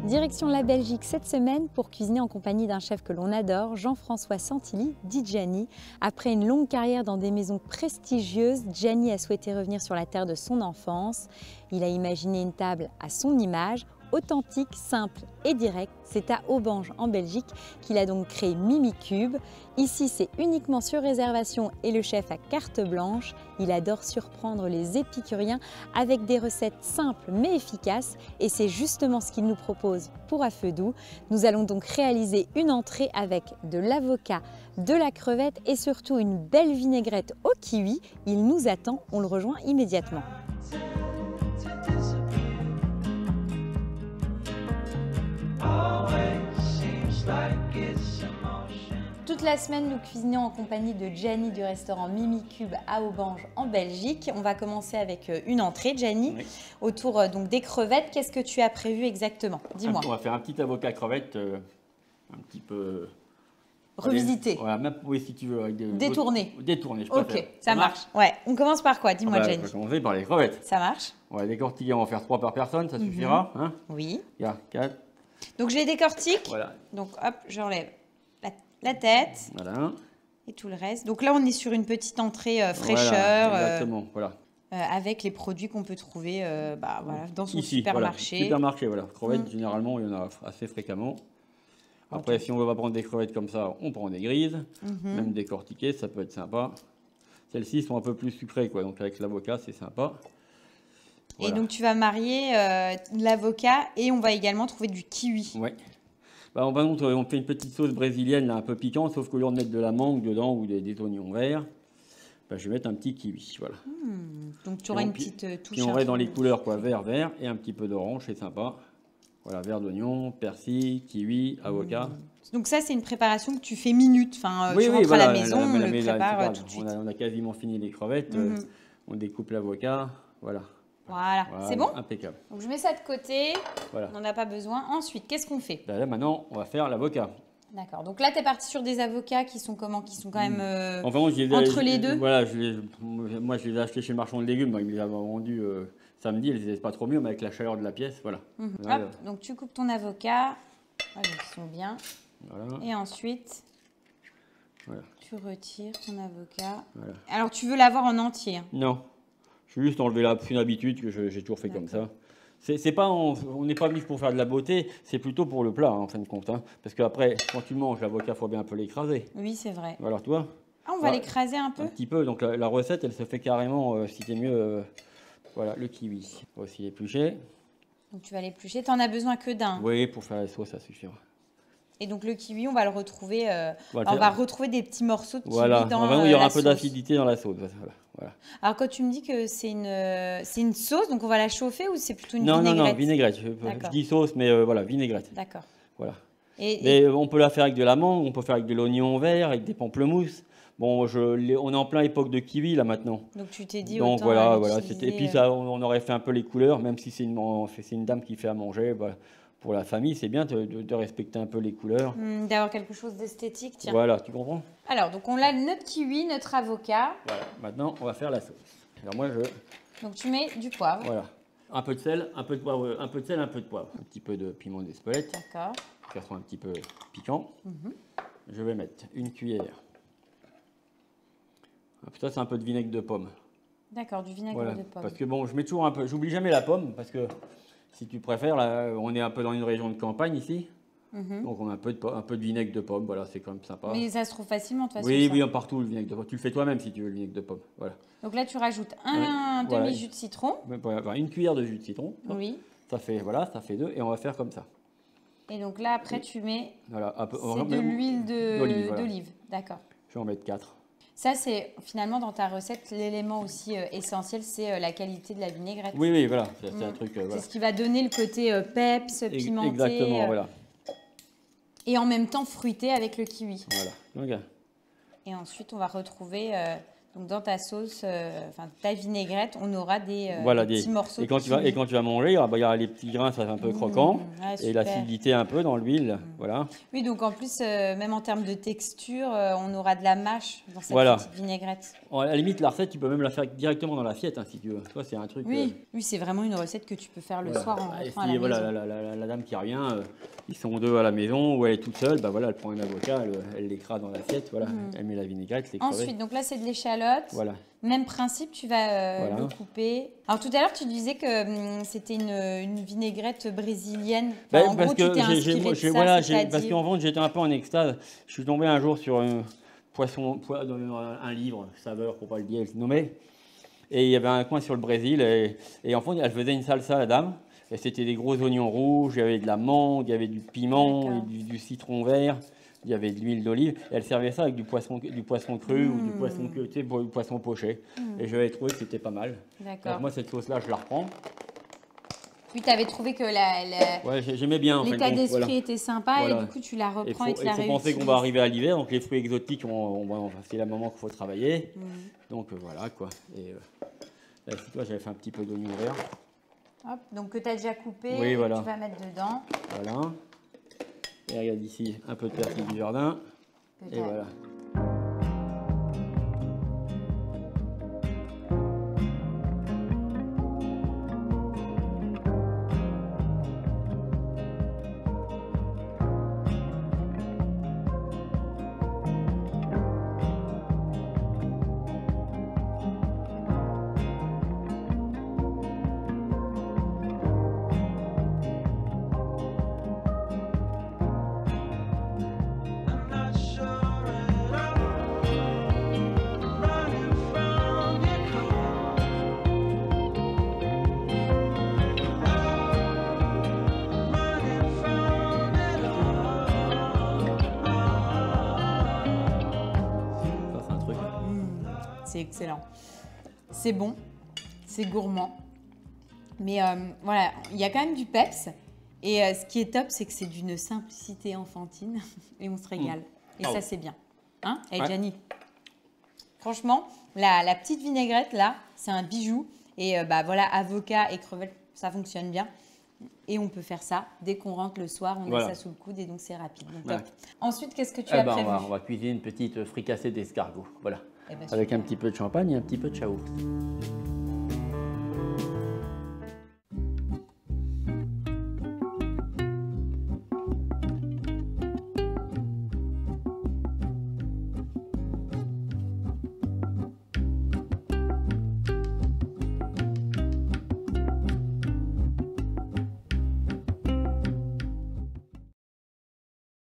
Direction la Belgique cette semaine pour cuisiner en compagnie d'un chef que l'on adore, Jean-François Santilli, dit Gianni. Après une longue carrière dans des maisons prestigieuses, Gianni a souhaité revenir sur la terre de son enfance. Il a imaginé une table à son image, authentique, simple et direct. C'est à Aubange en Belgique qu'il a donc créé Mimi Cube. Ici, c'est uniquement sur réservation et le chef a carte blanche. Il adore surprendre les épicuriens avec des recettes simples mais efficaces et c'est justement ce qu'il nous propose pour à feu doux. Nous allons donc réaliser une entrée avec de l'avocat, de la crevette et surtout une belle vinaigrette au kiwi. Il nous attend, on le rejoint immédiatement. Toute la semaine, nous cuisinons en compagnie de Gianni du restaurant Mimi Cube à Aubange en Belgique. On va commencer avec une entrée, Gianni, oui. Autour donc des crevettes. Qu'est-ce que tu as prévu exactement? Dis-moi. On va faire un petit avocat crevette, un petit peu revisité. Voilà, même oui, si tu veux. Avec détourné. Détourné, je préfère. Ok, ça marche. Ouais. On commence par quoi? Dis-moi, Gianni. On va commencer par les crevettes. Ça marche. On va décortiquer, on va faire 3 par personne, ça suffira. Hein, oui. Il y a 4. Donc je les décortique. Voilà. Donc hop, j'enlève la tête. Voilà. Et tout le reste. Donc là, on est sur une petite entrée fraîcheur. Voilà, exactement, voilà. Avec les produits qu'on peut trouver voilà, dans son supermarché. Voilà, supermarché, voilà. Crevettes, généralement, il y en a assez fréquemment. Après, okay. Si on veut pas prendre des crevettes comme ça, on prend des grises. Même décortiquées, ça peut être sympa. Celles-ci sont un peu plus sucrées, quoi. Donc avec l'avocat, c'est sympa. Voilà. Et donc tu vas marier l'avocat et on va également trouver du kiwi. Ouais. Bah, on fait une petite sauce brésilienne là, un peu piquante, sauf qu'au lieu de mettre de la mangue dedans ou des oignons verts, bah, je vais mettre un petit kiwi. Voilà. Donc tu auras une petite touche. Puis on reste dans les couleurs, quoi, vert et un petit peu d'orange, c'est sympa. Voilà, vert d'oignon, persil, kiwi, avocat. Donc ça, c'est une préparation que tu fais minute. Enfin, oui, tu rentres à la maison, on le prépare tout de suite. On a quasiment fini les crevettes, on découpe l'avocat, voilà. Voilà, c'est bon? Impeccable. Donc je mets ça de côté, voilà. On n'en a pas besoin. Ensuite, qu'est-ce qu'on fait? Là, maintenant, on va faire l'avocat. D'accord. Donc là, tu es parti sur des avocats qui sont comment? Qui sont quand même enfin, entre les deux? Voilà, moi je les ai achetés chez le marchand de légumes, il me les a vendus samedi, ils n'étaient pas trop mieux, mais avec la chaleur de la pièce, voilà. Hop, donc tu coupes ton avocat, voilà, ils sont bien. Voilà. Et ensuite, voilà. Tu retires ton avocat. Voilà. Alors, tu veux l'avoir en entier? Non. Je vais juste enlever une habitude que j'ai toujours fait comme ça. On n'est pas venu pour faire de la beauté, c'est plutôt pour le plat, en fin de compte. Hein. Parce qu'après, quand tu manges l'avocat, il faut bien un peu l'écraser. Oui, c'est vrai. Alors, tu vois. Ah, on va l'écraser un peu? Un petit peu. Donc, la recette, elle se fait carrément, si t'es mieux, voilà, le kiwi. On va aussi l'éplucher. Donc, tu vas l'éplucher. Tu n'en as besoin que d'un? Oui, pour faire la sauce, ça suffira. Et donc, le kiwi, on va le retrouver. On va retrouver des petits morceaux de kiwi dans la sauce. Il y aura un peu d'acidité dans la sauce. Voilà. Alors, quand tu me dis que c'est une sauce, donc on va la chauffer ou c'est plutôt une vinaigrette? Non, vinaigrette. Je dis sauce, mais voilà, vinaigrette. D'accord. Voilà. Mais on peut la faire avec de la mangue, on peut faire avec de l'oignon vert, avec des pamplemousses. Bon, on est en plein époque de kiwi là maintenant. Donc tu t'es dit donc voilà. Et puis ça, on aurait fait un peu les couleurs, même si c'est une dame qui fait à manger. Voilà. Pour la famille, c'est bien de respecter un peu les couleurs. D'avoir quelque chose d'esthétique, tiens. Voilà, tu comprends? Alors, donc on a notre kiwi, notre avocat. Voilà, maintenant on va faire la sauce. Alors moi Donc tu mets du poivre. Voilà. Un peu de sel, un peu de poivre, un peu de sel, un peu de poivre. Un petit peu de piment d'Espelette. D'accord. Ça soit un petit peu piquant. Je vais mettre une cuillère. Ça, c'est un peu de vinaigre de pomme. D'accord, du vinaigre de pomme. Parce que bon, je mets toujours un peu, j'oublie jamais la pomme, parce que si tu préfères, là, on est un peu dans une région de campagne ici. Donc on a un peu de vinaigre de pomme, voilà, c'est quand même sympa. Mais ça se trouve facilement de toute façon. Oui, partout le vinaigre de pomme. Tu le fais toi-même si tu veux le vinaigre de pomme. Voilà. Donc là, tu rajoutes un demi-jus de citron. Une cuillère de jus de citron. Oui. Ça fait 2 et on va faire comme ça. Et donc là, après, tu mets de l'huile d'olive. D'accord. Je vais en mettre 4. Ça, c'est finalement dans ta recette, l'élément aussi essentiel, c'est la qualité de la vinaigrette. Oui, voilà, c'est un truc. C'est ce qui va donner le côté peps, pimenté. Exactement, voilà. Et en même temps fruité avec le kiwi. Voilà. Et ensuite, on va retrouver Donc dans ta sauce, enfin ta vinaigrette, on aura des, voilà, des petits morceaux. Et quand tu vas manger, il y aura les petits grains, ça fait un peu croquant. Ouais, et l'acidité un peu dans l'huile. Voilà. Oui, donc en plus, même en termes de texture, on aura de la mâche dans cette petite vinaigrette. À la limite, la recette, tu peux même la faire directement dans l'assiette, hein, si tu veux. Toi, c'est un truc. Oui, oui, c'est vraiment une recette que tu peux faire le soir en rentrant à la voilà, maison. la dame qui revient, ils sont deux à la maison, ou elle est toute seule, bah voilà, elle prend un avocat, elle l'écrase dans l'assiette, voilà, elle met la vinaigrette, les crevettes. Ensuite, donc là, c'est de l'échalote. Voilà. Même principe, tu vas le couper. Alors tout à l'heure, tu disais que c'était une vinaigrette brésilienne. Enfin, en gros, tu t'es inspiré de ça, parce qu'en vente, j'étais un peu en extase. Je suis tombé un jour sur un livre, saveur, pour pas le dire, le nommer. Et il y avait un coin sur le Brésil. Et en fait, elle faisait une salsa, la dame. Et c'était des gros oignons rouges, il y avait de la mangue, il y avait du piment, du citron vert. Il y avait de l'huile d'olive et elle servait ça avec du poisson cru ou du poisson poché. Et j'avais trouvé que c'était pas mal. Donc moi, cette sauce-là, je la reprends. Puis tu avais trouvé que j'aimais bien. L'état d'esprit était sympa et du coup, tu la reprends et tu la réutilises. Il faut penser qu'on va arriver à l'hiver, donc les fruits exotiques, c'est le moment qu'il faut travailler. Donc voilà quoi. Et là, si toi, j'avais fait un petit peu d'oignon vert. Hop, donc que tu as déjà coupé, oui, tu vas mettre dedans. Voilà. Et regarde ici, un peu de persil du jardin. Et voilà. C'est excellent. C'est bon, c'est gourmand. Mais voilà, il y a quand même du peps. Et ce qui est top, c'est que c'est d'une simplicité enfantine. Et on se régale. Et ça, c'est bien. Hein, Gianni. Franchement, la petite vinaigrette, là, c'est un bijou. Et voilà, avocat et crevettes, ça fonctionne bien. Et on peut faire ça dès qu'on rentre le soir, on a ça sous le coude et donc c'est rapide. Donc, top. Ensuite, qu'est-ce que tu as prévu ? On va cuisiner une petite fricassée d'escargot. Voilà. Avec un petit peu de champagne et un petit peu de chaourd.